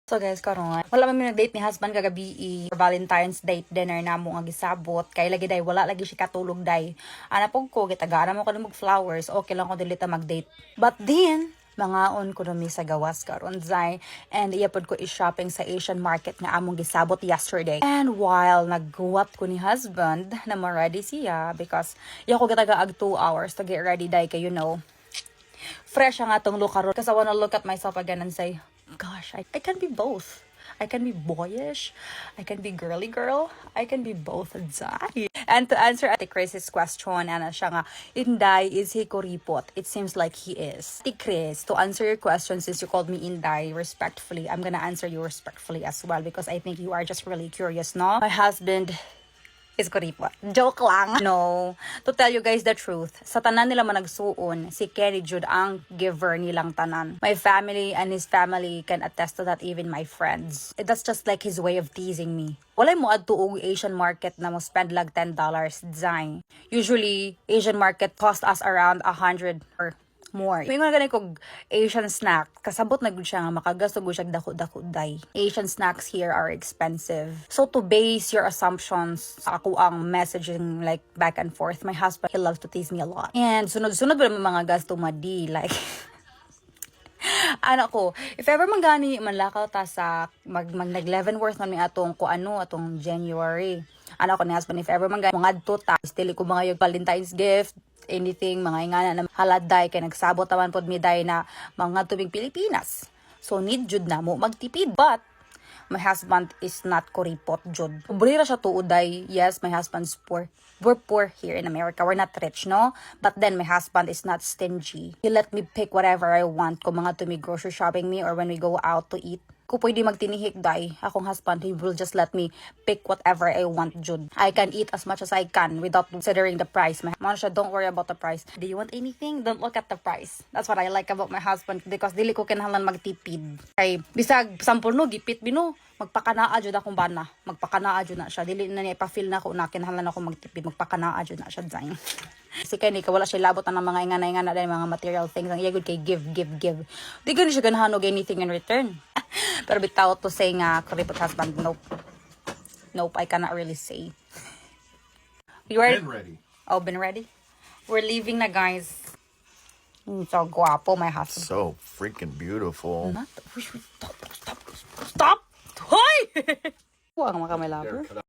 So guys, karon wala man mi nag-date ni husband kagabi for Valentine's Day dinner na mo nga gisabot kay lagi day wala lagi siya katulog day. Ana pug ko gitagana mo mag flowers, okay lang ko dili ta mag-date. But then mangaon ko mi sa gawas karon zay and iyapod ko i-shopping sa Asian market nga among gisabot yesterday. And while nagguwat ko ni husband na ma-ready siya because iya ko gitaga 2 hours to get ready day kay fresh ang atong look karon kasi I wanna look at myself again and say, gosh, I can be both. I can be boyish, I can be girly girl, I can be both Zai. And to answer Ate Chris's question, ana siya nga, Inday, is he kuripot? It seems like he is. Ate Chris, to answer your question, since you called me Inday respectfully, I'm gonna answer you respectfully as well because I think you are just really curious, no? My husband is kuripot. Joke lang. No. To tell you guys the truth, sa tanan nila managsuon, si Kenny Jude ang giver nilang tanan. My family and his family can attest to that, even my friends. That's just like his way of teasing me. Walay mo adto og Asian market na mo spend like $10 design. Usually, Asian market cost us around 100 or more. May nga ganun kong Asian snack. Kasabot na gud siya nga makagasto gud siya dako-dako day. Asian snacks here are expensive. So to base your assumptions sa ako ang messaging like back and forth, my husband, he loves to tease me a lot. And sunod-sunod ba mga gasto madi like anak ko, if ever magani manlakaw ta sa nag-11 worth man mi atong atong January. Anak ko ni husband, if ever magani mga adto ta, still ko mga yung Valentine's gift, anything, mga ingana na haladay kay nagsabot taman pod mi day na mga tubig Pilipinas. So need jud na mo magtipid, but my husband is not kuripot jud. Pobre ra siya tuoday. Yes, my husband's poor. We're poor here in America. We're not rich, no? But then my husband is not stingy. He let me pick whatever I want kung mga tumi grocery shopping me or when we go out to eat. Kung pwede magtinihik day, akong husband, he will just let me pick whatever I want, Jude. I can eat as much as I can without considering the price. Mansha, don't worry about the price. Do you want anything? Don't look at the price. That's what I like about my husband because dili ko kinahanglan magtipid. Kay bisag sampol no gipit bino, magpakanaa jud akong bana. Magpakanaa jud na siya. Dili na niya pa-feel na ko na kinahanglan ako magtipid. Magpakanaa jud na siya dyan. Si Kenny, wala siya labot na ng mga ingana-ingana dahil mga material things. Ang iyagod kay give. Di gani siya ganahanog anything in return. Pero bitaw to say nga, kuripot husband, nope. Nope, I cannot really say. You are Been ready. Oh, been ready? We're leaving na, guys. So guapo, my husband. So freaking beautiful. Stop! Hoy! Huwag mga kamay lover.